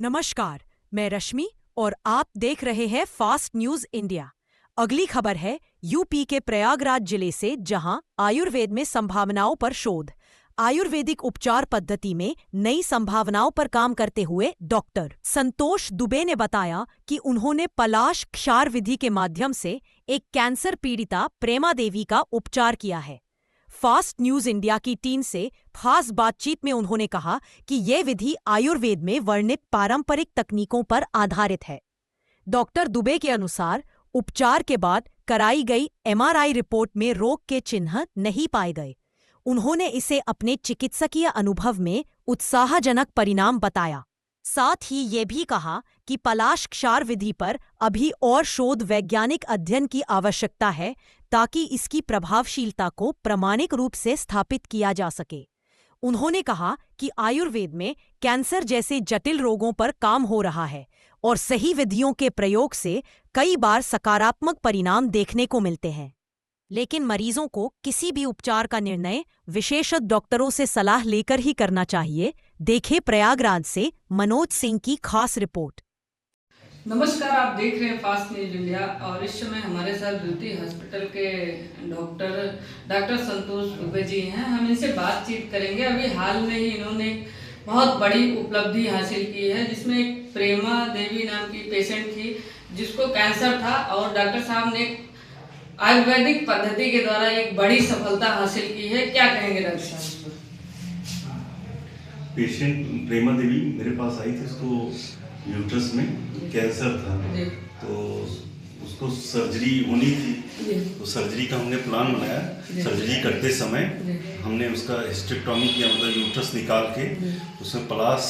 नमस्कार, मैं रश्मि और आप देख रहे हैं फास्ट न्यूज इंडिया। अगली खबर है यूपी के प्रयागराज जिले से, जहां आयुर्वेद में संभावनाओं पर शोध। आयुर्वेदिक उपचार पद्धति में नई संभावनाओं पर काम करते हुए डॉक्टर संतोष दुबे ने बताया कि उन्होंने पलाश क्षार विधि के माध्यम से एक कैंसर पीड़िता प्रेमा देवी का उपचार किया है। फास्ट न्यूज इंडिया की टीम से खास बातचीत में उन्होंने कहा कि यह विधि आयुर्वेद में वर्णित पारंपरिक तकनीकों पर आधारित है। डॉक्टर दुबे के अनुसार उपचार के बाद कराई गई एमआरआई रिपोर्ट में रोग के चिन्ह नहीं पाए गए। उन्होंने इसे अपने चिकित्सकीय अनुभव में उत्साहजनक परिणाम बताया। साथ ही ये भी कहा कि पलाश क्षार विधि पर अभी और शोध वैज्ञानिक अध्ययन की आवश्यकता है, ताकि इसकी प्रभावशीलता को प्रामाणिक रूप से स्थापित किया जा सके। उन्होंने कहा कि आयुर्वेद में कैंसर जैसे जटिल रोगों पर काम हो रहा है और सही विधियों के प्रयोग से कई बार सकारात्मक परिणाम देखने को मिलते हैं। लेकिन मरीजों को किसी भी उपचार का निर्णय विशेषज्ञ डॉक्टरों से सलाह लेकर ही करना चाहिए। देखें प्रयागराज से मनोज सिंह की खास रिपोर्ट। नमस्कार, आप देख रहे हैं फास्ट न्यूज इंडिया और इस समय हमारे साथ ब्यूटी हॉस्पिटल के डॉक्टर संतोष दुबे जी हैं। हम इनसे बातचीत करेंगे। अभी हाल में ही इन्होंने एक बहुत बड़ी उपलब्धि हासिल की है, जिसमें एक प्रेमा देवी नाम की पेशेंट थी जिसको कैंसर था और डॉक्टर साहब ने आयुर्वेदिक पद्धति के द्वारा एक बड़ी सफलता हासिल की है। क्या कहेंगे डॉक्टर साहब? पेशेंट प्रेमा देवी मेरे पास आई थी, उसको यूट्रस में कैंसर था, तो उसको सर्जरी होनी थी। तो सर्जरी का हमने प्लान बनाया। सर्जरी करते समय हमने उसका हिस्टेक्टॉमी किया, मतलब यूट्रस निकाल के उसमें पलाश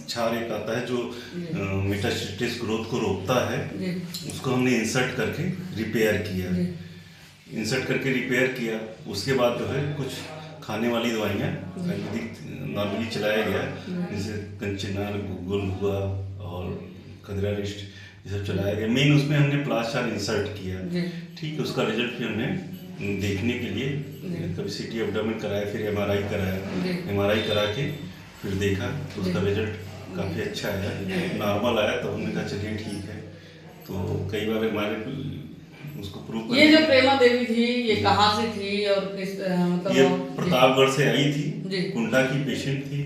क्षार एक आता है जो मेटास्टेसिस ग्रोथ को रोकता है, उसको हमने इंसर्ट करके रिपेयर किया। उसके बाद जो है कुछ खाने वाली दवाइयाँ नॉर्मली चलाया गया, जैसे कंचनार, गुगुल हुआ और कदरा रिस्ट, ये सब चलाया गया। मेन उसमें हमने प्लास्टर इंसर्ट किया। ठीक है, उसका रिजल्ट फिर हमने देखने के लिए कभी सीटी एब्डोमेन कराया, फिर एमआरआई कराया। एमआरआई करा के फिर देखा तो उसका रिजल्ट काफ़ी अच्छा आया, नॉर्मल आया। तो हमने कहा चलिए ठीक है। तो कई बार हमारे उसको प्रूव ये जो प्रेमा देवी थी, ये कहाँ से थी और किस मतलब? ये प्रतापगढ़ से आई थी, कुंडा की पेशेंट थी।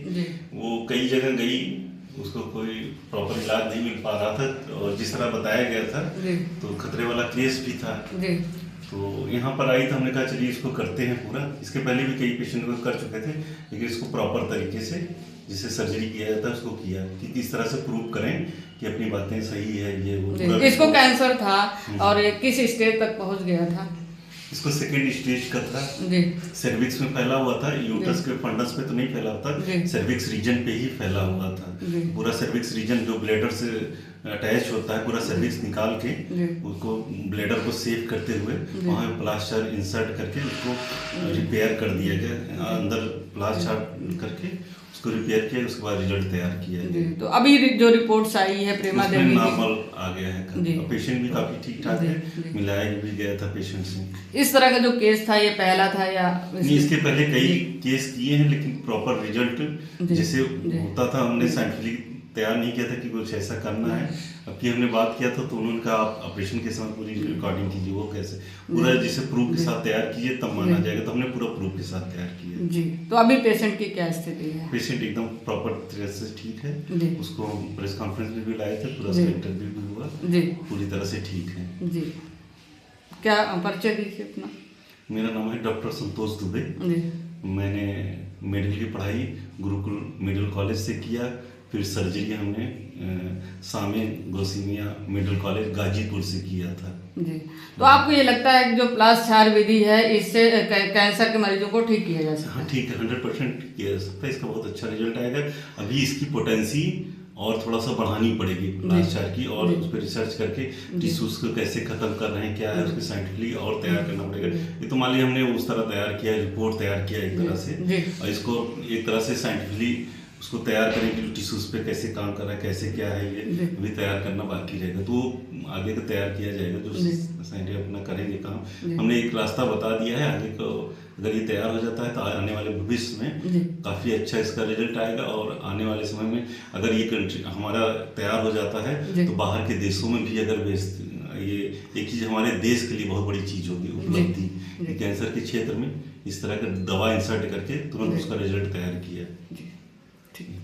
वो कई जगह गई, उसको कोई प्रॉपर इलाज नहीं मिल पा रहा था और जिस तरह बताया गया था तो खतरे वाला केस भी था। तो यहाँ पर आई तो हमने कहा चलिए इसको करते हैं पूरा। इसके पहले भी कई पेशेंट को कर चुके थे, लेकिन इसको प्रॉपर तरीके से जिसे सर्जरी किया जाता है उसको किया, कि किस तरह से प्रूव करें कि अपनी बातें सही है। ये वो इसको कैंसर था और ये किस स्टेज तक पहुँच गया था? इसको सेकेंड स्टेज का था। सर्विक्स में फैला हुआ था, यूट्रस के फंडस पे तो नहीं फैला था, सर्विक्स रीजन पे ही फैला हुआ था। पूरा सर्विक्स रीजन जो ब्लैडर से अटैच होता है, पूरा सर्विक्स निकाल के उसको ब्लैडर को सेव करते हुए वहाँ प्लास्टर इंसर्ट करके उसको रिपेयर कर दिया गया। अंदर प्लास्टर करके उसको रिपेयर किया, उसके बाद रिजल्ट तैयार किया। तो अभी जो रिपोर्ट्स आई है प्रेमा देवी की, नॉर्मल आ गया है। पेशेंट भी काफी ठीक ठाक है, मिलाया भी गया था पेशेंट से। इस तरह का जो केस था, ये पहला था या नहीं? इसके पहले कई केस किए हैं, लेकिन प्रॉपर रिजल्ट जैसे होता था हमने साइंटिफिक तैयार नहीं किया था कि कुछ ऐसा करना है। अब की हमने बात किया था तो उन्होंने कहा आप ऑपरेशन के साथ पूरी रिकॉर्डिंग कीजिए। वो कैसे पूरा जिसे प्रूफ के साथ तैयार कीजिए तब माना जाएगा, तो हमने पूरा प्रूफ के साथ तैयार किया जी। तो अभी पेशेंट की क्या स्थिति है? पेशेंट एकदम प्रॉपर तरह से ठीक है। उसको प्रेस कॉन्फ्रेंस में भी लाए थे, पूरा इंटरव्यू भी हुआ, पूरी तरह से ठीक है जी। क्या परिचय दीजिए अपना? मेरा नाम है डॉक्टर संतोष दुबे। मैंने मेडिकल की पढ़ाई गुरुकुल मेडिकल कॉलेज से किया, फिर सर्जरी हमने सामे गोसिमिया मेडिकल कॉलेज गाजीपुर से किया था जी। तो आपको ये लगता है कि जो प्लास क्षार विधि है, इससे कैंसर के मरीजों को ठीक किया जा सकता है? हाँ, ठीक है, 100% किया जा सकता है। इसका बहुत अच्छा रिजल्ट आएगा। अभी इसकी पोटेंसी और थोड़ा सा बढ़ानी पड़ेगी प्लास क्षार की, और उस पर रिसर्च करके टिश्यूज को कैसे खत्म कर रहे हैं, क्या है उसके साइंटिफिकली और तैयार करना पड़ेगा। ये तो मान लिया हमने उस तरह तैयार किया, रिपोर्ट तैयार किया एक तरह से, और इसको एक तरह से साइंटिफिकली उसको तैयार करें कि टिश्यूज पे कैसे काम कर रहा है, कैसे क्या है, ये अभी तैयार करना बाकी रहेगा। तो आगे का तैयार किया जाएगा, जो साइंटिस्ट अपना करेंगे काम। हमने एक रास्ता बता दिया है, आगे को अगर ये तैयार हो जाता है तो आने वाले भविष्य में काफ़ी अच्छा इसका रिजल्ट आएगा। और आने वाले समय में अगर ये कंट्री हमारा तैयार हो जाता है तो बाहर के देशों में भी अगर ये एक चीज़ हमारे देश के लिए बहुत बड़ी चीज़ होगी, उपलब्धि। कैंसर के क्षेत्र में इस तरह का दवा इंसर्ट करके तुरंत उसका रिजल्ट तैयार किया। ठीक है।